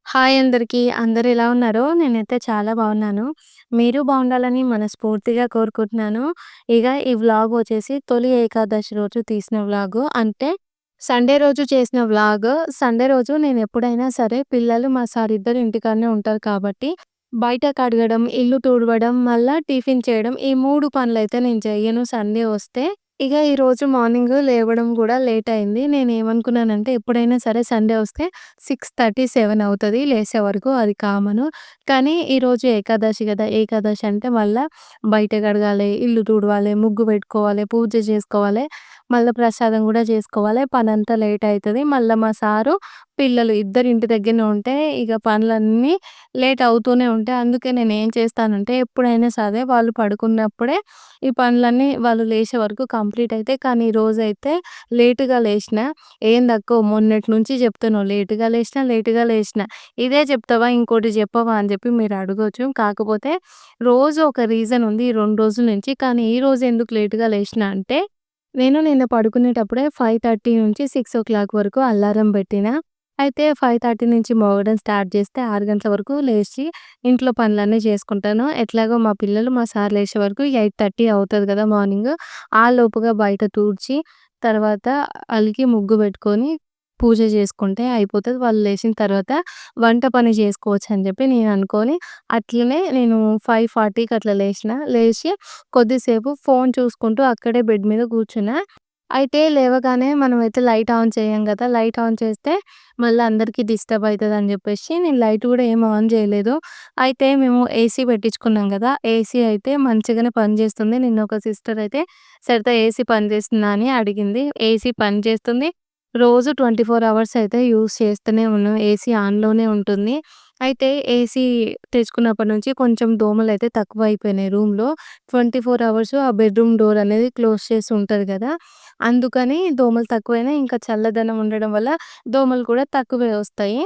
Hi అందరికీ. అందరూ ఎలా ఉన్నారో? నేనైతే చాలా బాగున్నాను. మీరు బాగుండాలని మనస్ఫూర్తిగా కోరుకుంటున్నాను. ఇగ ఈ వ్లాగ్ వచ్చేసి తొలి ఏకాదశి రోజు తీసిన వ్లాగు. అంటే సండే రోజు చేసిన వ్లాగ్. సండే రోజు నేనెప్పుడైనా సరే పిల్లలు, మా సార్ ఇద్దరు ఇంటికాడనే ఉంటారు కాబట్టి బయట కడగడం, ఇల్లు తుడవడం, మళ్ళా టిఫిన్ చేయడం ఈ 3 పనులైతే నేను చెయ్యను సండే వస్తే. ఇగ ఈరోజు మార్నింగ్ లేవడం గూడా లేట్ అయింది. నేనేమనుకున్నానంటే ఎప్పుడైనా సరే సండే వస్తే 6:30, 7 అవుతది లేసే వరకు అది కామను. కానీ ఈరోజు ఏకాదశి గదా! ఏకాదశి అంటే మళ్ళా బయట కడగాలి, ఇల్లు తుడవాలి, ముగ్గు పెట్టుకోవాలి, పూజ చేసుకోవాలి, మళ్ళా ప్రసాదం గూడా చేసుకోవాలి. పనంతా లేట్ అయితది. మళ్ళా మా సారు, పిల్లలు ఇద్దరు ఇంటి దగ్గరనే ఉంటే ఇగ పనులన్నీ లేట్ అవుతూనే ఉంటాయి. అందుకే నేనేం చేస్తానంటే ఎప్పుడైనా సరే వాళ్ళు పడుకున్నప్పుడే ఈ పనులన్నీ వాళ్ళు లేచే వరకు కంప్లీట్ అయితాయి. కానీ ఈరోజైతే లేట్‌గా లేషినా. ఏందక్కో మొన్నటి నుంచి చెప్తున్నావు లేట్‌గా లేషినా. ఇదే చెప్తావా? ఇంకోటి చెప్పవా? అని చెప్పి మీరు అడగొచ్చు. కాకపోతే రోజు ఒక రీజన్ ఉంది ఈ 2 రోజుల నుంచి. కానీ ఈరోజు ఎందుకు లేట్‌గా లేషినా అంటే, నేను నిన్న పడుకునేటప్పుడే 5:30 నుంచి 6:00 వరకు అలారం పెట్టినా. అయితే 5:30 నుంచి మోగడం స్టార్ట్ చేస్తే 6 గంటల వరకు లేచి ఇంట్లో పనులన్నీ చేసుకుంటాను. ఎట్లాగో మా పిల్లలు, మా సార్ లేచే వరకు 8:30 అవుతది కదా మార్నింగ్. ఆలోపుగా బయట తూడ్చి, తర్వాత అలికి ముగ్గు పెట్టుకొని, పూజ చేసుకుంటే అయిపోతది. వాళ్ళు లేచిన తర్వాత వంట పని చేసుకోవచ్చని చెప్పి నేననుకోని, అట్లనే నేను 5:40కి అట్లా లేషినా. లేచి కొద్దిసేపు ఫోను చూసుకుంటూ అక్కడే బెడ్ మీద కూర్చున్నా. అయితే లేవగానే మనమైతే లైట్ ఆన్ చేయం గదా! లైట్ ఆన్ చేస్తే మళ్ళా అందరికి డిస్టర్బ్ అయితదని జెప్పేసి నేను లైట్ గూడా ఏం ఆన్ జేయలేదు. అయితే మేము ఏసీ పెట్టించుకున్నాం గదా! ఏసీ అయితే మంచిగానే పనిజేస్తుంది. నిన్న ఒక సిస్టర్ అయితే "సరిత ఏసీ పనిజేస్తుందా?" అని అడిగింది. ఏసీ పనిజేస్తుంది. రోజు 24 అవర్స్ అయితే యూజ్ చేస్తూనే ఉన్నాం. ఏసీ ఆన్‌లోనే ఉంటుంది. అయితే ఏసీ తెచ్చుకున్నప్పటి నుంచి కొంచెం దోమలైతే తక్కువైపోయినాయి రూమ్‌లో. 24 అవర్స్ ఆ బెడ్‌రూమ్ డోర్ అనేది క్లోజ్ చేసి ఉంటది గదా! అందుకని దోమలు తక్కువైనాయి. ఇంకా చల్లదనం ఉండడం వల్ల దోమలు కూడా తక్కువే వస్తాయి.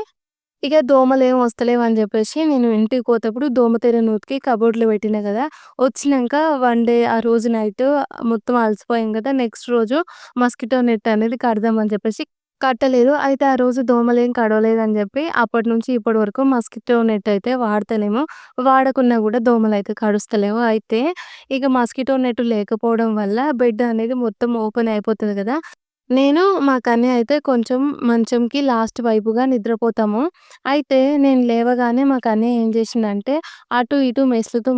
ఇక దోమలేం వస్తలేవని జెప్పేసి నేను ఇంటికి పోతప్పుడు దోమతెరను ఉతికి కబోర్డ్‌లో పెట్టినా గదా! వచ్చినంక వన్ డే ఆ రోజు నైట్ మొత్తం అలసిపోయాం గదా! నెక్స్ట్ రోజు మస్కిటో నెట్ అనేది కడదామని చెప్పేసి కట్టలేదు. అయితే ఆ రోజు దోమలేం కడవలేదని జెప్పి అప్పటినుంచి ఇప్పటి వరకు మస్కిటో నెట్ అయితే వాడతలేము. వాడకున్నా గూడా దోమలైతే కరుస్తలేవు. అయితే ఇక మస్కిటో నెట్ లేకపోవడం వల్ల బెడ్ అనేది మొత్తం ఓపెన్ అయిపోతది గదా! నేను, మా కన్నయ్య అయితే కొంచెం మంచంకి లాస్ట్ వైపుగా నిద్రపోతాము. అయితే నేను లేవగానే మా కన్నయ్య ఏం జేశిండంటే, అటు ఇటు మెట్లుతూ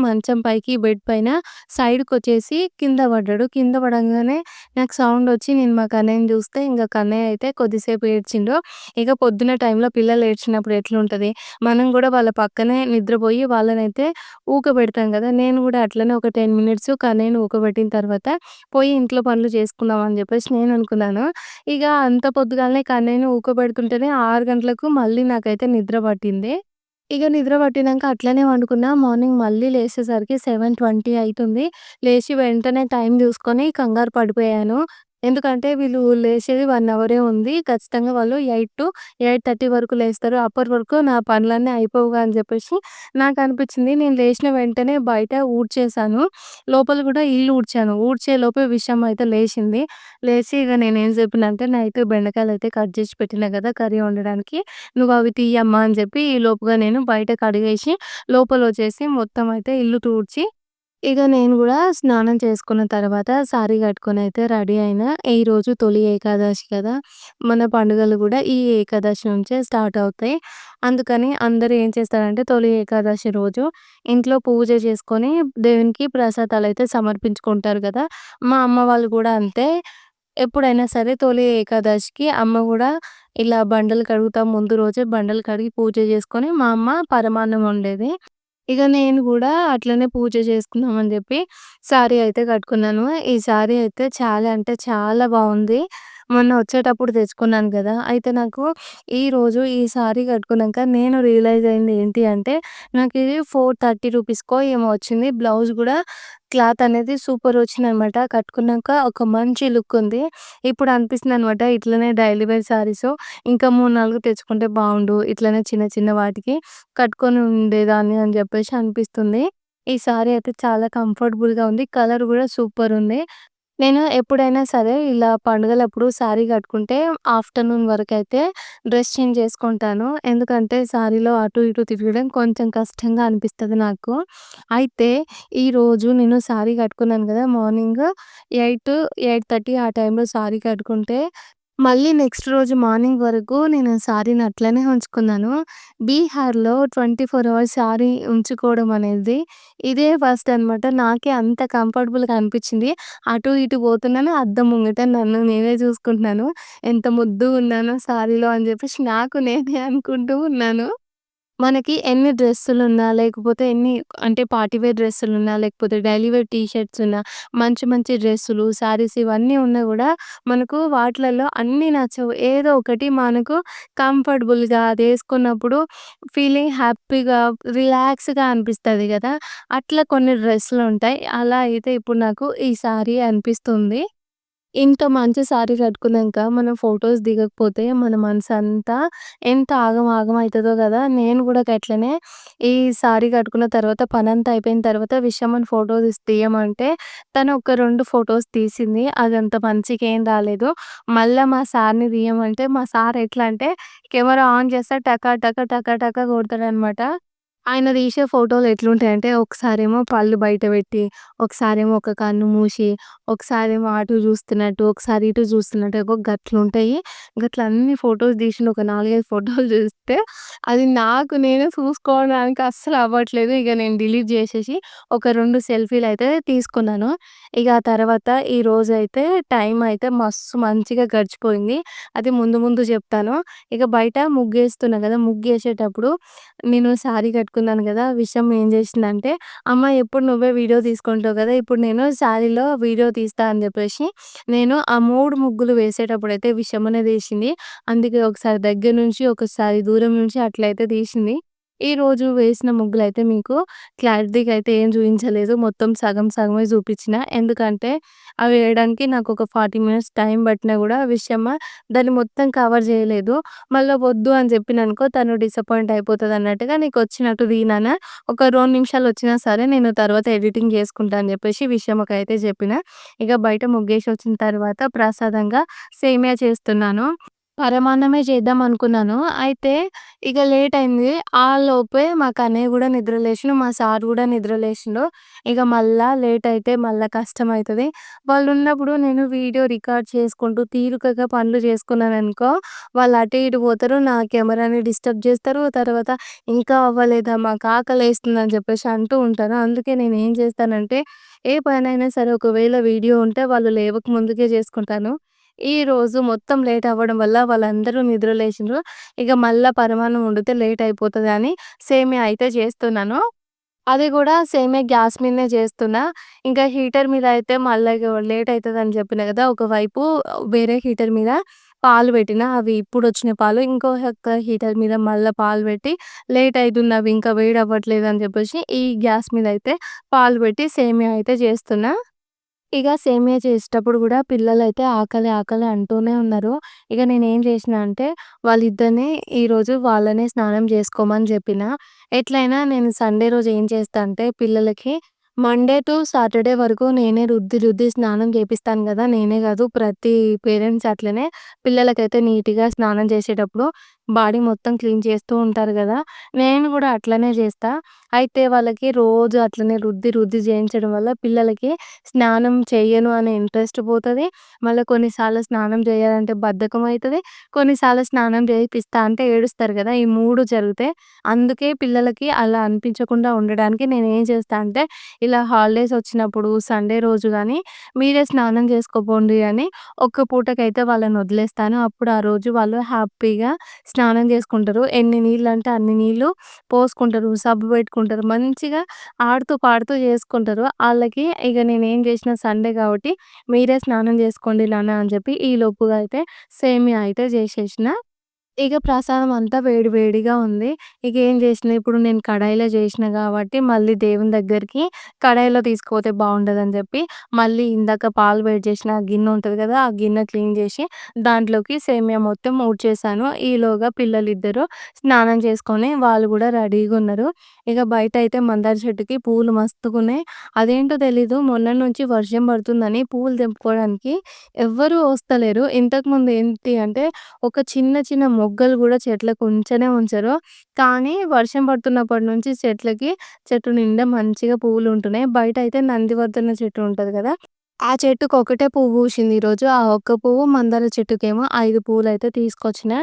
మంచం పైకి, బెడ్ పైన సైడ్‌కొచ్చేసి కింద పడ్డాడు. కింద పడంగానే నాకు సౌండొచ్చి నేను మా కన్నయ్యని జూస్తే ఇంగ కన్నయ్య అయితే కొద్దిసేపు ఏడ్చిండు. ఇక పొద్దున్న టైంలో పిల్లలు ఏడ్చినప్పుడు ఎట్లుంటది, మనం గూడా వాళ్ళ పక్కనే నిద్రబోయి వాళ్ళనైతే ఊకబెడతాం గదా! నేను గూడా అట్లనే ఒక 10 మినిట్స్ కన్నయ్యని ఊకబెట్టిన తర్వాత పోయి ఇంట్లో పనులు చేసుకుందాం అని జెప్పేసి నేననుకున్నాను. ఇగ అంత పొద్దుగాలనే కన్నయ్యని ఊకోబెడుతుంటేనే 6 గంటలకు మళ్ళీ నాకైతే నిద్ర పట్టింది. ఇగ నిద్ర పట్టినంక అట్లనే పండుకున్నా. మార్నింగ్ మళ్ళీ లేసేసరికి 7:20 అయితుంది. లేచి వెంటనే టైం జూసుకొని కంగారు పడిపోయాను. ఎందుకంటే వీళ్ళు లేచేది 1 అవరే ఉంది. ఖచ్చితంగా వాళ్ళు 8-8:30 వరకు లేస్తారు. అప్పటి వరకు నా పనులన్నీ అయిపోవుగా అని జెప్పేసి నాకనిపిచ్చింది. నేను లేచిన వెంటనే బయట ఊడ్చేశాను. లోపల గూడా ఇల్లు ఊడ్చాను. ఊడ్చేలోపే విషయం అయితే లేచింది. లేచి ఇగ నేనేం జెప్పినంటే నైట్ బెండకాయలయితే కట్ జేసి పెట్టినా గదా! కర్రీ వండడానికి. "నువ్వవి తీయమ్మా" అని జెప్పి ఈలోపుగా నేను బయట కడిగేసి లోపలొచ్చేసి మొత్తం అయితే ఇల్లు తూడ్చి ఇగ నేను గూడా స్నానం చేసుకున్న తర్వాత సారీ కట్టుకొనైతే రెడీ అయినా. ఈరోజు తొలి ఏకాదశి కదా! మన పండుగలు గూడా ఈ ఏకాదశి నుంచే స్టార్ట్ అవుతాయి. అందుకని అందరూ ఏం చేస్తారంటే తొలి ఏకాదశి రోజు ఇంట్లో పూజ చేసుకొని దేవునికి ప్రసాదాలైతే సమర్పించుకుంటారు గదా! మా అమ్మ వాళ్ళు గూడా అంతే. ఎప్పుడైనా సరే తొలి ఏకాదశికి అమ్మ గూడా ఇలా బండలు కడుగుతాం ముందు రోజే బండలు కడిగి పూజ చేసుకొని మా అమ్మ పరమాన్నం వండేది. ఇగ నేను గూడా అట్లనే పూజ చేసుకుందాం అని జెప్పి శారీ అయితే కట్టుకున్నాను. ఈ శారీ అయితే చాలా అంటే చాలా బావుంది. మొన్న వచ్చేటప్పుడు తెచ్చుకున్నాను గదా! అయితే నాకు ఈరోజు ఈ శారీ కట్టుకున్నాక నేను రియలైజ్ అయింది ఏంటి అంటే నాకిది 430 రూపీస్‌కో ఏమో వచ్చింది. బ్లౌజ్ గూడా క్లాత్ అనేది సూపర్ వచ్చిందనమాట. కట్టుకున్నాక ఒక మంచి లుక్ ఉంది. ఇప్పుడు అనిపిస్తుందనమాట ఇట్లనే డైలీ వేర్ శారీస్ ఇంకా 3, 4 తెచ్చుకుంటే బావుండు. ఇట్లనే చిన్న చిన్న వాటికి కట్టుకొని ఉండేదాన్ని అని జెప్పేసి అనిపిస్తుంది. ఈ సారీ అయితే చాలా కంఫర్టబుల్‌గా ఉంది. కలర్ గూడా సూపరుంది. నేను ఎప్పుడైనా సరే ఇలా పండుగలప్పుడు శారీ కట్టుకుంటే ఆఫ్టర్‌నూన్ వరకైతే డ్రెస్ చేంజ్ చేసుకుంటాను. ఎందుకంటే శారీలో అటు ఇటు తిరగడం కొంచెం కష్టంగా అనిపిస్తది నాకు. అయితే ఈరోజు నేను శారీ కట్టుకున్నాను గదా! మార్నింగ్ 8, 8:30 ఆ టైంలో శారీ కట్టుకుంటే మళ్ళీ నెక్స్ట్ రోజు మార్నింగ్ వరకు నేను శారీని అట్లనే ఉంచుకున్నాను. బీహార్‌లో 24 అవర్స్ శారీ ఉంచుకోవడం అనేది ఇదే ఫస్ట్ అనమాట. నాకే అంత కంఫర్టబుల్‌గా అనిపిచ్చింది. అటు ఇటు పోతున్నాను. అద్దం ముంగట నన్ను నేనే చూసుకుంటున్నాను. ఎంత ముద్దుగున్నానో శారీలో అని జెప్పేసి నాకు నేనే అనుకుంటూ ఉన్నాను. మనకి ఎన్ని డ్రెస్సులున్నా, లేకపోతే ఎన్ని అంటే పార్టీ వేర్ డ్రెస్సులున్నా, లేకపోతే డైలీ వేర్ టీ షర్ట్స్ ఉన్నా, మంచి మంచి డ్రెస్సులు, శారీస్ ఇవన్నీ ఉన్నా గూడా మనకు వాటిలలో అన్నీ నచ్చవు. ఏదో ఒకటి మనకు కంఫర్టబుల్‌గా అదేసుకున్నప్పుడు ఫీలింగ్ హ్యాపీగా, రిలాక్స్‌గా అనిపిస్తది గదా! అట్లా కొన్ని డ్రెస్సులుంటాయి. అలా అయితే ఇప్పుడు నాకు ఈ సారీ అనిపిస్తుంది. ఇంత మంచి శారీ కట్టుకున్నాంక మనం ఫోటోస్ దిగకపోతే మన మనసంతా ఎంత ఆగం ఆగం అయితదో గదా! నేను గూడా గట్లనే ఈ శారీ కట్టుకున్న తర్వాత పనంతా అయిపోయిన తర్వాత విషమని తీయమంటే తను ఒక 2 ఫోటోస్ తీసింది. అదంత మంచిగేం రాలేదు. మళ్ళా మా సార్‌ని తీయమంటే మా సార్ ఎట్లా అంటే కెమెరా ఆన్ చేస్తే టక టక టక టక కొడతాడనమాట. ఆయన తీసే ఫోటోలు ఎట్లుంటాయంటే, ఒకసారేమో పళ్ళు బయట పెట్టి, ఒకసారేమో ఒక కన్ను మూసి, ఒకసారేమో అటు జూస్తున్నట్టు, ఒకసారి ఇటు జూస్తున్నట్టు గట్లుంటాయి. గట్ల అన్ని ఫోటోస్ తీసిండు. ఒక 4, 5 ఫోటోలు చూస్తే, అది నాకు నేనే చూసుకోవడానికి అస్సలు అవ్వట్లేదు. ఇగ నేను డిలీట్ జేసేసి, ఒక 2 సెల్ఫీలయితే తీసుకున్నాను. ఇగ ఆ తర్వాత ఈ రోజైతే టైమయితే మస్తు మంచిగా గడిచిపోయింది. అది ముందు ముందు జెప్తాను. ఇక బయట ముగ్గేస్తున్నా గదా! ముగ్గేసేటప్పుడు నేను శారీ కట్టుకున్నాను గదా! విషం ఏం జేసిందంటే, "అమ్మ ఎప్పుడు నువ్వే వీడియో తీసుకుంటావు గదా! ఇప్పుడు నేను శారీలో వీడియో తీస్తా" అని జెప్పేసి, నేను ఆ 3 ముగ్గులు వేసేటప్పుడైతే విషం అనేదేసింది. అందుకే ఒకసారి దగ్గర నుంచి, ఒకసారి దూరం నుంచి అట్లయితే తీసింది. ఈరోజు వేసిన ముగ్గులైతే మీకు క్లారిటీగా అయితే ఏం చూయించలేదు. మొత్తం సగం సగమే చూపించిన. ఎందుకంటే, అవి వేయడానికి నాకొక 40 మినిట్స్ టైం పట్టినా గూడా విషమ దాన్ని మొత్తం కవర్ జేయలేదు. మళ్ళా వద్దు అని జెప్పిననుకో తను డిసప్పాయింట్ అయిపోతదన్నట్టుగా నీకొచ్చినట్టు తీయనాన్న. ఒక 2 నిమిషాలొచ్చినా సరే నేను తర్వాత ఎడిటింగ్ జేసుకుంటా అని జెప్పేసి విషమకైతే జెప్పిన. ఇగ బయట ముగ్గేసొచ్చిన తర్వాత ప్రసాదంగా సేమియా చేస్తున్నాను. పరమాన్నమే చేద్దామనుకున్నాను. అయితే ఇగ లేటయింది. ఆలోపే మా కన్నయ్య గూడా నిద్ర లేషిండు. మా సార్ గూడా నిద్ర లేషిండు. ఇగ మళ్ళా లేటయితే మళ్ళా కష్టమైతది. వాళ్ళున్నప్పుడు నేను వీడియో రికార్డ్ చేసుకుంటూ తీరికగా పనులు జేసుకున్నాననుకో, వాళ్ళు అటు ఇటు పోతారు. నా కెమెరాని డిస్టర్బ్ జేస్తారు. తర్వాత ఇంకా అవ్వలేదా మాకు ఆకలేస్తుందని జెప్పేసి అంటూ ఉంటారు. అందుకే నేనేం చేస్తానంటే, ఏ పనైనా సరే ఒకవేళ వీడియో ఉంటే వాళ్ళు లేవక ముందుకే జేసుకుంటాను. ఈరోజు మొత్తం లేట్ అవ్వడం వల్ల వాళ్ళందరూ నిద్ర లేచిండ్రు. ఇగ మళ్ళా పరమాన్నం వండితే లేట్ అయిపోతదని సేమియా అయితే చేస్తున్నాను. అది గూడా సేమియా గ్యాస్ మీదనే చేస్తున్నా. ఇంకా హీటర్ మీద అయితే మళ్ళా ఇగ లేట్ అయితదని చెప్పినా గదా! ఒకవైపు వేరే హీటర్ మీద పాలు పెట్టినా. అవి ఇప్పుడొచ్చిన పాలు. ఇంకొక హీటర్ మీద మళ్ళా పాలు పెట్టి లేట్ అయితుంది అవి ఇంకా వేడవ్వట్లేదని చెప్పేసి ఈ గ్యాస్ మీద అయితే పాలు పెట్టి సేమియా అయితే చేస్తున్నా. ఇగ సేమియా చేసేటప్పుడు గూడా పిల్లలైతే ఆకలి, ఆకలి అంటూనే ఉన్నారు. ఇగ నేనేం చేసినా అంటే, వాళ్ళిద్దరిని ఈరోజు వాళ్ళనే స్నానం జేసుకోమని జెప్పిన. ఎట్లైనా నేను సండే రోజు ఏం చేస్తా అంటే, పిల్లలకి మండే టు సాటర్‌డే వరకు నేనే రుద్ది, రుద్ది స్నానం జేపిస్తాను గదా! నేనే గాదు ప్రతి పేరెంట్స్ అట్లనే పిల్లలకైతే నీట్‌గా స్నానం చేసేటప్పుడు బాడీ మొత్తం క్లీన్ చేస్తూ ఉంటారు గదా! నేను గూడా అట్లనే జేస్తా. అయితే వాళ్ళకి రోజు అట్లనే రుద్ది, రుద్ది చేయించడం వల్ల పిల్లలకి స్నానం చెయ్యను అనే ఇంట్రెస్ట్ పోతది. మళ్ళా కొన్నిసార్లు స్నానం జేయాలంటే బద్ధకం అయితది. కొన్నిసార్లు స్నానం జేపిస్తా అంటే ఏడుస్తారు గదా! ఈ 3 జరుగుతాయి. అందుకే పిల్లలకి అలా అనిపించకుండా ఉండడానికి నేనేం చేస్తా అంటే, ఇలా హాలిడేస్ వచ్చినప్పుడు సండే రోజు గానీ, మీరే స్నానం జేసుకోపోండి అని ఒక్క పూటకైతే వాళ్ళని వదిలేస్తాను. అప్పుడు ఆ రోజు వాళ్ళు హ్యాపీగా స్నానం జేసుకుంటారు. ఎన్ని నీళ్ళంటే అన్ని నీళ్ళు పోసుకుంటారు. సబ్బు పెట్టుకుంటారు. మంచిగా ఆడుతూ, పాడుతూ జేసుకుంటారు. ఆళ్ళకి ఇగ నేనేం జేసినా సండే గాబట్టి, మీరే స్నానం జేసుకోండి నాన్న అని జెప్పి, ఈ లోపుగా అయితే సేమియా అయితే జేసేసిన. ఇక ప్రసాదం అంతా వేడి వేడిగా ఉంది. ఇక ఏం చేసినా ఇప్పుడు నేను కడాయిలో చేసినా కాబట్టి మళ్ళీ దేవుని దగ్గరికి కడాయిలో తీసుకుపోతే బావుండదని చెప్పి, మళ్ళీ ఇందాక పాలు వేడి చేసిన ఆ గిన్నె ఉంటది కదా! ఆ గిన్నె క్లీన్ చేసి దాంట్లోకి సేమియా మొత్తం ఊడ్చేసాను. ఈలోగా పిల్లలిద్దరూ స్నానం చేసుకొని వాళ్ళు కూడా రెడీగున్నారు. ఇక బయటయితే మందార చెట్టుకి పూలు మస్తుగున్నాయి. అదేంటో తెలీదు మొన్నటి నుంచి వర్షం పడుతుందని పూలు తెంపుకోవడానికి ఎవ్వరూ వస్తలేరు. ఇంతకుముందు ఏంటి అంటే ఒక చిన్న చిన్న మొగ్గలు గూడా చెట్లకు ఉంచనే ఉంచరు. కానీ వర్షం పడుతున్నప్పటి నుంచి చెట్టు నిండా మంచిగా పువ్వులుంటున్నాయి. బయటయితే నందివర్ధన చెట్టు ఉంటది గదా! ఆ చెట్టుకి ఒకటే పువ్వు పూసింది ఈరోజు. ఆ ఒక్క పువ్వు మందార చెట్టుకేమో 5 పూలయితే తీసుకొచ్చిన.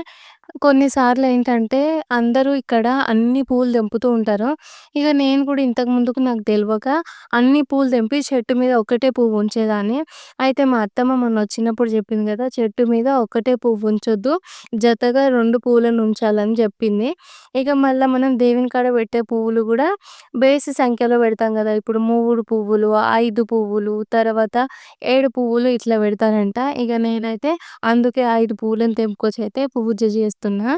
కొన్నిసార్లేంటంటే అందరూ ఇక్కడ అన్ని పూలు తెంపుతూ ఉంటారు. ఇగ నేను కూడా ఇంతకు ముందుకు నాకు తెలవక అన్ని పూలు తెంపి చెట్టు మీద ఒకటే పువ్వు ఉంచేదాన్ని. అయితే మా అత్తమ్మ మొన్నొచ్చినప్పుడు చెప్పింది గదా! చెట్టు మీద ఒకటే పువ్వు ఉంచొద్దు. జతగా 2 పూలను ఉంచాలని జెప్పింది. ఇక మళ్ళా మనం దేవుని కాడ పెట్టే పువ్వులు గూడా బేసి సంఖ్యలో పెడతాం గదా! ఇప్పుడు 3 పువ్వులు, 5 పువ్వులు, తర్వాత 7 పువ్వులు ఇట్లా పెడతారంట. ఇగ నేనైతే అందుకే 5 పువ్వులను తెంపుకొచ్చయితే పూజ జేస్తున్నా.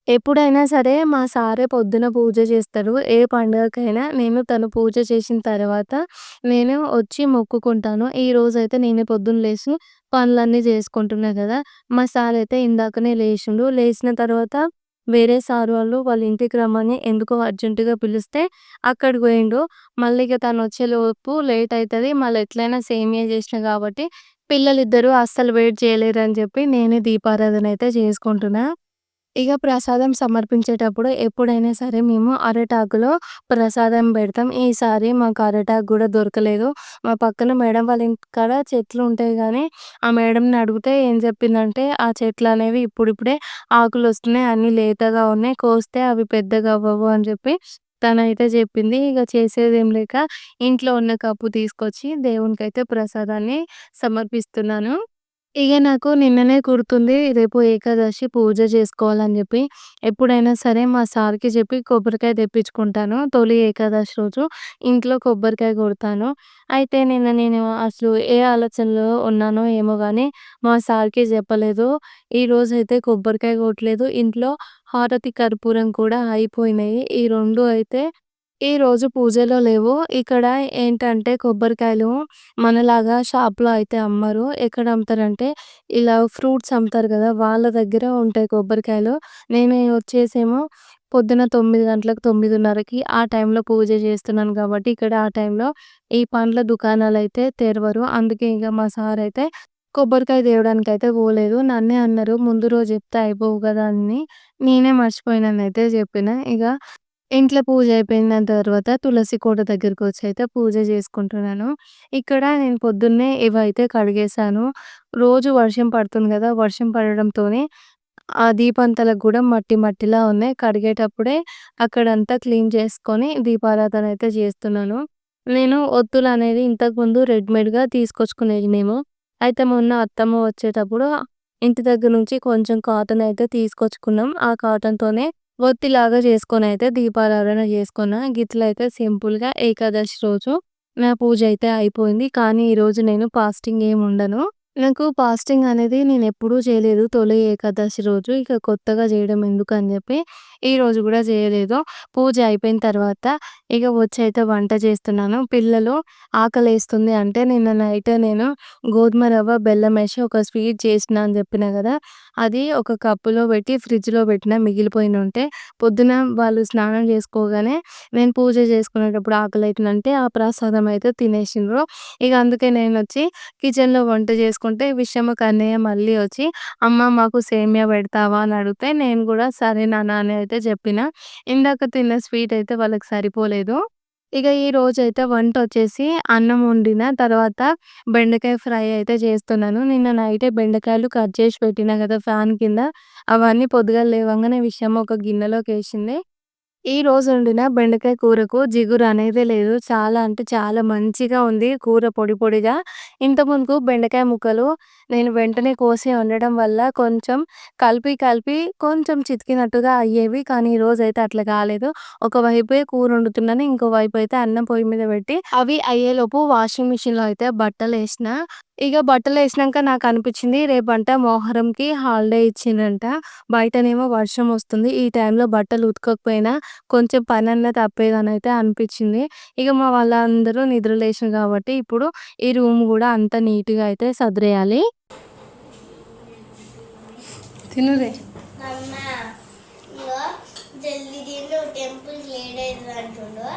ఎప్పుడైనా సరే మా సారే పొద్దున పూజ చేస్తారు. ఏ పండుగకైనా నేను తను పూజ చేసిన తర్వాత నేను వచ్చి మొక్కుకుంటాను. ఈరోజైతే నేనే పొద్దున్న లేసి పనులన్నీ చేసుకుంటున్నా గదా! మా సారయితే ఇందాకనే లేచిండు. లేసిన తర్వాత వేరే సార్ వాళ్ళు వాళ్ళ ఇంటికి రమ్మని ఎందుకో అర్జెంట్‌గా పిలిస్తే అక్కడికి పోయిండు. మళ్ళీ ఇగ తనొచ్చేలోపు లేట్ అయితది. మళ్ళీ ఎట్లైనా సేమియా చేసినా కాబట్టి పిల్లలిద్దరూ అస్సలు వెయిట్ చేయలేరని చెప్పి నేనే దీపారాధన అయితే చేసుకుంటున్నా. ఇగ ప్రసాదం సమర్పించేటప్పుడు ఎప్పుడైనా సరే మేము అరటాకులో ప్రసాదం బెడతాం. ఈసారి మాకు అరటాకు గూడా దొరకలేదు. మా పక్కన మేడం వాళ్ళ ఇంటికాడ చెట్లుంటాయి గానీ, ఆ మేడంని అడిగితే ఏం జెప్పిందంటే, "ఆ చెట్లనేవి ఇప్పుడిప్పుడే ఆకులొస్తున్నాయి. అన్నీ లేతగా ఉన్నాయి. కోస్తే అవి పెద్దగా అవ్వవు" అని జెప్పి తనైతే జెప్పింది. ఇగ చేసేదేం లేక ఇంట్లో ఉన్న కప్పు తీసుకొచ్చి దేవునికైతే ప్రసాదాన్ని సమర్పిస్తున్నాను. ఇగ నాకు నిన్ననే గుర్తుంది. రేపు ఏకాదశి పూజ జేసుకోవాలని జెప్పి, ఎప్పుడైనా సరే మా సార్‌కి జెప్పి కొబ్బరికాయ తెప్పించుకుంటాను. తొలి ఏకాదశి రోజు ఇంట్లో కొబ్బరికాయ కొడతాను. అయితే నిన్న నేను అసలు ఏ ఆలోచనలో ఉన్నానో ఏమో గానీ, మా సార్‌కి జెప్పలేదు. ఈరోజైతే కొబ్బరికాయ కొట్టలేదు. ఇంట్లో హారతి, కర్పూరం కూడా అయిపోయినాయి. ఈ 2 అయితే ఈరోజు పూజలో లేవు. ఇక్కడ ఏంటంటే కొబ్బరికాయలు మనలాగా షాప్‌లో అయితే అమ్మరు. ఎక్కడ అమ్ముతారంటే ఇలా ఫ్రూట్స్ అమ్ముతారు గదా! వాళ్ళ దగ్గర ఉంటాయి కొబ్బరికాయలు. నేను వచ్చేసేమో పొద్దున 9 గంటలకు, 9:30కి ఆ టైంలో పూజ చేస్తున్నాను కాబట్టి ఇక్కడ ఆ టైంలో ఈ పండ్ల దుకాణాలైతే తెరవరు. అందుకే ఇగ మా సారయితే కొబ్బరికాయ తేవడానికైతే పోలేదు. నన్నే అన్నారు ముందు రోజు చెప్తే అయిపోవు గదా! అని. నేనే మర్చిపోయినానయితే చెప్పిన. ఇగ ఇంట్లో పూజ అయిపోయిన తర్వాత తులసి కోట దగ్గరకొచ్చయితే పూజ చేసుకుంటున్నాను. ఇక్కడ నేను పొద్దున్నే ఇవైతే కడిగేశాను. రోజు వర్షం పడుతుంది గదా! వర్షం పడడంతోనే ఆ దీపంతలకు గూడా మట్టి మట్టిలా ఉన్నాయి. కడిగేటప్పుడే అక్కడంతా క్లీన్ చేసుకొని దీపారాధన అయితే చేస్తున్నాను. నేను ఒత్తులనేది ఇంతకుముందు రెడీమేడ్‌గా తీసుకొచ్చుకునేది మేము. అయితే మొన్న అత్తమ్మ వచ్చేటప్పుడు ఇంటి దగ్గర నుంచి కొంచెం కాటన్ అయితే తీసుకొచ్చుకున్నాం. ఆ కాటన్‌తోనే ఒత్తిలాగా చేసుకొనైతే దీపారాధన చేసుకున్నా. గిట్లయితే సింపుల్‌గా ఏకాదశి రోజు నా పూజ అయితే అయిపోయింది. కానీ ఈరోజు నేను ఫాస్టింగ్ ఏమి ఉండను. నాకు ఫాస్టింగ్ అనేది నేనెప్పుడూ చేయలేదు. తొలి ఏకాదశి రోజు ఇక కొత్తగా చేయడం ఎందుకని జెప్పి ఈరోజు గూడా చేయలేదు. పూజ అయిపోయిన తర్వాత ఇక వచ్చైతే వంట చేస్తున్నాను. పిల్లలు ఆకలేస్తుంది అంటే నిన్న నైట్ నేను గోధుమ రవ్వ, బెల్లమేసి ఒక స్వీట్ చేసినా అని జెప్పినా గదా! అది ఒక కప్పులో పెట్టి ఫ్రిడ్జ్‌లో పెట్టినా మిగిలిపోయినుంటే పొద్దున వాళ్ళు స్నానం చేసుకోగానే నేను పూజ చేసుకునేటప్పుడు ఆకలైతుందంటే ఆ ప్రసాదం అయితే తినేసిండ్రు. ఇగ అందుకే నేనొచ్చి కిచెన్‌లో వంట చేసుకుంటే ఈ విషయం ఒక అన్నయ్య మళ్ళీ వచ్చి, "అమ్మ మాకు సేమియా పెడతావా?" అని అడిగితే నేను గూడా సరే నాన్న అని అయితే చెప్పిన. ఇందాక తిన్న స్వీట్ అయితే వాళ్ళకి సరిపోలేదు. ఇగ ఈ రోజైతే వంటొచ్చేసి అన్నం వండిన తర్వాత బెండకాయ ఫ్రై అయితే చేస్తున్నాను. నిన్న నైటే బెండకాయలు కట్ చేసి పెట్టినా గదా! ఫ్యాన్ కింద. అవన్నీ పొద్దుగాల లేవంగానే విషయమ్మ ఒక గిన్నెలోకేసింది. ఈ రోజు వండిన బెండకాయ కూరకు జిగురు అనేదే లేదు. చాలా అంటే చాలా మంచిగా ఉంది. కూర పొడి పొడిగా. ఇంతకుముందుకు బెండకాయ ముక్కలు నేను వెంటనే కోసి వండడం వల్ల కొంచెం కలిపి కొంచెం చితికినట్టుగా అయ్యేవి. కానీ ఈరోజైతే అట్లా కాలేదు. ఒకవైపే కూర వండుతున్నాను. ఇంకో వైపు అయితే అన్నం పొయ్యి మీద పెట్టి అవి అయ్యేలోపు వాషింగ్ మిషన్‌లో అయితే బట్టలేసిన. ఇగ బట్టలేసినంక నాకనిపిచ్చింది రేపంట మొహరంకి హాలిడే ఇచ్చిండ్రంట. బయటనేమో వర్షం వస్తుంది. ఈ టైంలో బట్టలు ఉతకకపోయినా కొంచెం పనన్నా తప్పేదనైతే అనిపిచ్చింది. ఇగ మా వాళ్ళందరూ నిద్ర లేషిరు గాబట్టి ఇప్పుడు ఈ రూమ్ గూడా అంతా నీట్‌గా అయితే సదిరేయాలి. తినురే. అమ్మ ఇగో జల్దీ తిను టెంపుల్ లేట్ అవుతుంది అంటుండు.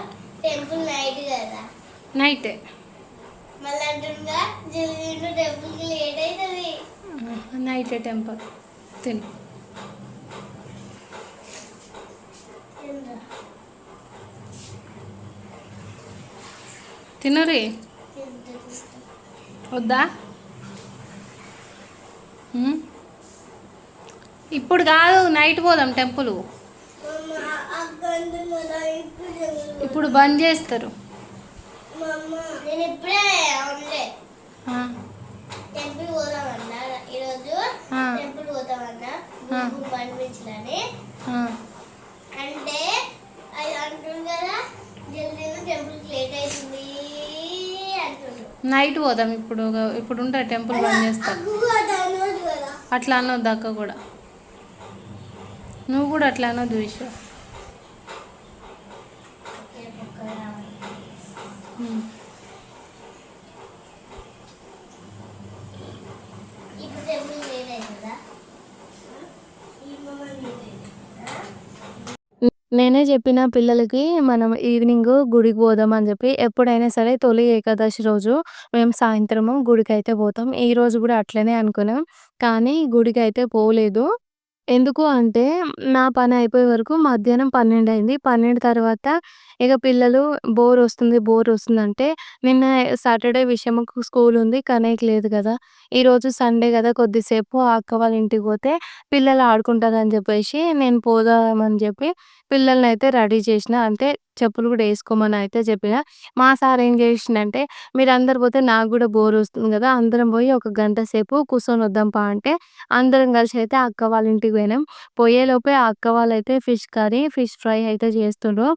టెంపుల్ నైట్ కదా. నైటే. మళ్ళీ అంటుండగా జల్దీ తిను టెంపుల్కి లేట్ అవుతుంది. నైటే టెంపుల్. తిను. తినురే. వద్దా? ఇప్పుడు కాదు నైట్ పోదాం టెంపుల్. ఇప్పుడు బంద్ చేస్తారు. నేను ఇప్పుడే టెంపుల్ పోదామన్నా ఈరోజు. టెంపుల్ పోతామన్నా పంపించాలని అంటే అది అంటుంది కదా జల్దీ టెంపుల్కి లేట్ అవుతుంది అంటుండు. నైట్ పోదాం ఇప్పుడు. ఇప్పుడు ఉంటా టెంపుల్ బంద్ చేస్తాం. అట్లా అనొద్దు అక్క కూడా. నువ్వు కూడా అట్లా అనొద్దు విశ్వ. ఇప్పుడు టెంపుల్ లేట్ అవుతుందా? నేనే చెప్పిన పిల్లలకి మనం ఈవినింగ్ గుడికి పోదాం అని చెప్పి. ఎప్పుడైనా సరే తొలి ఏకాదశి రోజు మేము సాయంత్రము గుడికైతే పోతాం. ఈరోజు కూడా అట్లనే అనుకున్నాం. కానీ గుడికైతే పోలేదు. ఎందుకు అంటే నా పని అయిపోయే వరకు మధ్యాహ్నం 12 అయింది. 12 తర్వాత ఇక పిల్లలు బోర్ వస్తుందంటే నిన్న సాటర్‌డే విషయంకు స్కూల్ ఉంది. కనీకి లేదు కదా! ఈరోజు సండే కదా! కొద్దిసేపు ఆ అక్క వాళ్ళ ఇంటికి పోతే పిల్లలు ఆడుకుంటారని చెప్పేసి నేను పోదామని చెప్పి పిల్లలనైతే రెడీ చేసిన. అంటే చెప్పులు కూడా ఏసుకోమని అయితే చెప్పిన. మా సార్ ఏం చేసిండంటే మీరందరూ పోతే నాకు కూడా బోర్ వస్తుంది కదా! అందరం పోయి ఒక గంట సేపు కూర్చొనొద్దాం పా అంటే అందరం కలిసి అయితే అక్క వాళ్ళ ఇంటికి పోయినాం. పోయేలోపే ఆ అక్క వాళ్ళైతే ఫిష్ కర్రీ, ఫిష్ ఫ్రై అయితే చేస్తుండ్రు.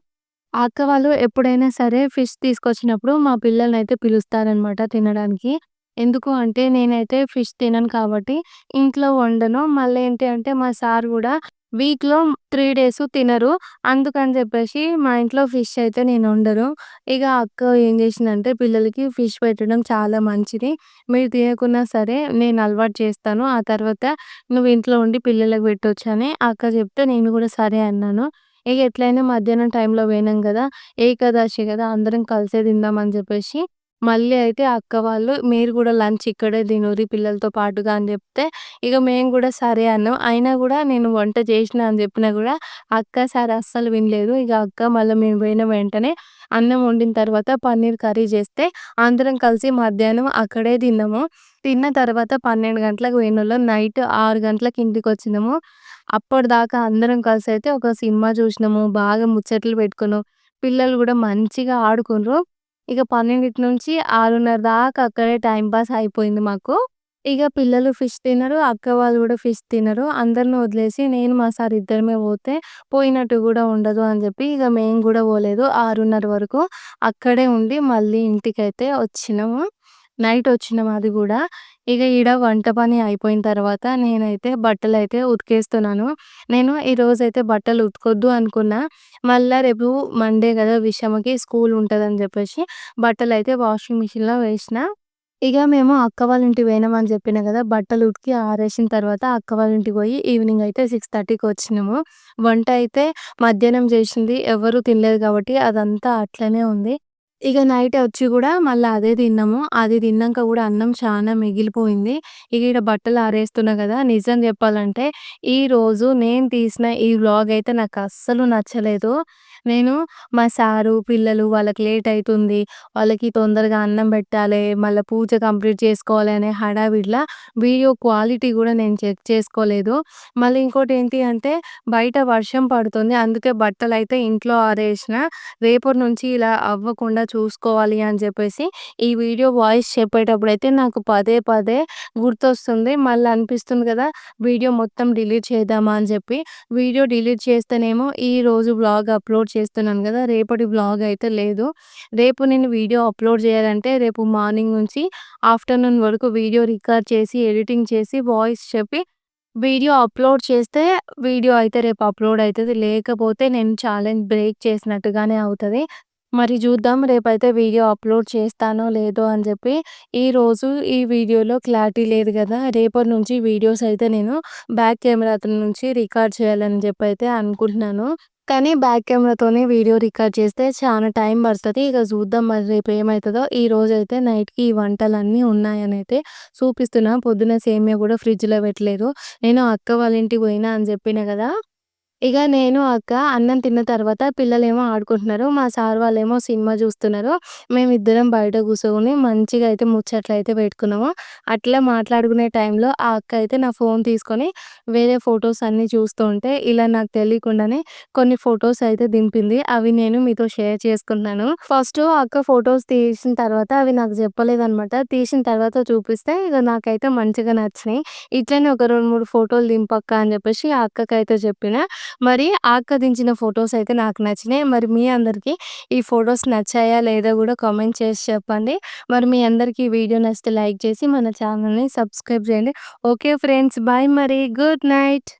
ఆ అక్క వాళ్ళు ఎప్పుడైనా సరే ఫిష్ తీసుకొచ్చినప్పుడు మా పిల్లలనైతే పిలుస్తారనమాట తినడానికి. ఎందుకు అంటే నేనైతే ఫిష్ తినను కాబట్టి ఇంట్లో వండను. మళ్ళేంటి అంటే మా సార్ గూడా వీక్‌లో 3 డేస్ తినరు. అందుకని జెప్పేసి మా ఇంట్లో ఫిష్ అయితే నేనొండను. ఇగ అక్క ఏం జేసిందంటే పిల్లలకి ఫిష్ పెట్టడం చాలా మంచిది. మీరు తినకున్నా సరే నేను అలవాటు చేస్తాను. ఆ తర్వాత నువ్వు ఇంట్లో ఉండి పిల్లలకి పెట్టొచ్చని అక్క చెప్తే నేను గూడా సరే అన్నాను. ఇగ ఎట్లైనా మధ్యాహ్నం టైంలో పోయినాం గదా! ఏకాదశి గదా! అందరం కలిసే తిందాం అని జెప్పేసి మళ్ళీ అయితే అక్క వాళ్ళు మీరు గూడా లంచ్ ఇక్కడే తినుర్రి పిల్లలతో పాటుగా అని జెప్తే ఇగ మేము గూడా సరే అన్నాం. అయినా గూడా నేను వంట చేషినా అని జెప్పినా గూడా అక్క, సార్ అస్సలు వినలేదు. ఇగ అక్క మళ్ళా మేము పోయిన వెంటనే అన్నం వండిన తర్వాత పన్నీర్ కర్రీ జేస్తే అందరం కలిసి మధ్యాహ్నం అక్కడే తిన్నాము. తిన్న తర్వాత 12 గంటలకు పోయినోళ్ళం నైట్ 6 గంటలకి ఇంటికొచ్చినాము. అప్పటిదాకా అందరం కలిసైతే ఒక సినిమా జూషినాము. బాగా ముచ్చట్లు పెట్టుకున్నాం. పిల్లలు గూడా మంచిగా ఆడుకుండ్రు. ఇక 12 నుంచి 6:30 దాకా అక్కడే టైమ్ పాస్ అయిపోయింది మాకు. ఇగ పిల్లలు ఫిష్ తినరు. అక్క వాళ్ళు గూడా ఫిష్ తినరు. అందరిని వదిలేసి నేను, మా సార్ ఇద్దరమే పోతే పోయినట్టు గూడా ఉండదు అని జెప్పి ఇగ మేము గూడా పోలేదు. 6:30 వరకు అక్కడే ఉండి మళ్ళీ ఇంటికైతే వచ్చినాము. నైట్ వచ్చినాం అది గూడా. ఇగ ఈడ వంట పని అయిపోయిన తర్వాత నేనైతే బట్టలైతే ఉతికేస్తున్నాను. నేను ఈరోజైతే బట్టలు ఉతకొద్దు అనుకున్నా. మళ్ళా రేపు మండే గదా! విషమకి స్కూల్ ఉంటదని జెప్పేసి బట్టలైతే వాషింగ్ మిషన్‌లో వేసిన. ఇగ మేము అక్క వాళ్ళ ఇంటికి పోయినామని జెప్పినా గదా! బట్టలు ఉతికి ఆరేసిన తర్వాత అక్క వాళ్ళ ఇంటికి పోయి ఈవినింగ్ అయితే 6:30కి వచ్చినాము. వంట అయితే మధ్యాహ్నం జేసింది ఎవరు తినలేదు కాబట్టి అదంతా అట్లనే ఉంది. ఇగ నైట్ ఒచ్చి గూడా మళ్ళా అదే తిన్నాము. అది తిన్నంక గూడా అన్నం చానా మిగిలిపోయింది. ఇగ ఈడ బట్టలు ఆరేస్తున్నా గదా! నిజం జెప్పాలంటే ఈరోజు నేను తీసిన ఈ వ్లాగ్ అయితే నాకస్సలు నచ్చలేదు. నేను మా సారు, పిల్లలు వాళ్ళకి లేట్ అయితుంది. వాళ్ళకి తొందరగా అన్నం బెట్టాలే, మళ్ళా పూజ కంప్లీట్ చేసుకోవాలి అనే హడావిడిలా వీడియో క్వాలిటీ గూడా నేను చెక్ చేసుకోలేదు. మళ్ళీ ఇంకోటేంటి అంటే బయట వర్షం పడుతుంది. అందుకే బట్టలైతే ఇంట్లో ఆరేసిన. రేపటి నుంచి ఇలా అవ్వకుండా చూసుకోవాలి అని చెప్పేసి ఈ వీడియో వాయిస్ చెప్పేటప్పుడైతే నాకు పదే పదే గుర్తొస్తుంది. మళ్ళీ అనిపిస్తుంది కదా! వీడియో మొత్తం డిలీట్ చేద్దామా అని చెప్పి. వీడియో డిలీట్ చేస్తేనేమో ఈరోజు వ్లాగ్ అప్లోడ్ చేస్తున్నాను కదా! రేపటి వ్లాగ్ అయితే లేదు. రేపు నేను వీడియో అప్లోడ్ చేయాలంటే రేపు మార్నింగ్ నుంచి ఆఫ్టర్‌నూన్ వరకు వీడియో రికార్డ్ చేసి, ఎడిటింగ్ చేసి, వాయిస్ చెప్పి వీడియో అప్లోడ్ చేస్తే వీడియో అయితే రేపు అప్లోడ్ అయితది. లేకపోతే నేను ఛాలెంజ్ బ్రేక్ చేసినట్టుగానే అవుతది. మరి చూద్దాం రేపైతే వీడియో అప్లోడ్ చేస్తానో లేదో అని చెప్పి. ఈరోజు ఈ వీడియోలో క్లారిటీ లేదు కదా! రేపటి నుంచి వీడియోస్ అయితే నేను బ్యాక్ కెమెరాతో నుంచి రికార్డ్ చేయాలని చెప్పైతే అనుకుంటున్నాను. కానీ బ్యాక్ కెమెరాతోనే వీడియో రికార్డ్ చేస్తే చాలా టైం పడతది. ఇక చూద్దాం మరి రేపు ఏమైతదో. ఈరోజైతే నైట్‌కి ఈ వంటలన్నీ ఉన్నాయనైతే చూపిస్తున్నా. పొద్దున సేమియా కూడా ఫ్రిడ్జ్‌లో పెట్టలేదు. నేను అక్క వాళ్ళ ఇంటికి పోయినా అని చెప్పిన కదా! ఇగ నేను, అక్క అన్నం తిన్న తర్వాత పిల్లలేమో ఆడుకుంటున్నారు. మా సార్ వాళ్ళేమో సినిమా జూస్తున్నారు. మేమిద్దరం బయట కూసోని మంచిగా అయితే ముచ్చట్లయితే పెట్టుకున్నాము. అట్లా మాట్లాడుకునే టైంలో ఆ అక్క అయితే నా ఫోన్ తీసుకొని వేరే ఫోటోస్ అన్నీ చూస్తూ ఉంటే, ఇలా నాకు తెలియకుండానే కొన్ని ఫోటోస్ అయితే దింపింది. అవి నేను మీతో షేర్ చేసుకుంటున్నాను. ఫస్టు అక్క ఫోటోస్ తీసిన తర్వాత అవి నాకు చెప్పలేదనమాట. తీసిన తర్వాత చూపిస్తే ఇగ నాకైతే మంచిగా నచ్చినాయి. ఇట్లనే ఒక 2, 3 ఫోటోలు దింపక్క అని చెప్పేసి ఆ అక్కకైతే చెప్పిన. మరి ఆ అక్క దించిన ఫోటోస్ అయితే నాకు నచ్చినాయి. మరి మీ అందరికీ ఈ ఫోటోస్ నచ్చాయా లేదా గూడా కామెంట్ చేసి చెప్పండి. మరి మీ అందరికీ ఈ వీడియో నచ్చితే లైక్ చేసి మన ఛానల్‌ని సబ్స్క్రైబ్ చేయండి. ఓకే ఫ్రెండ్స్, బాయ్ మరి. Good night.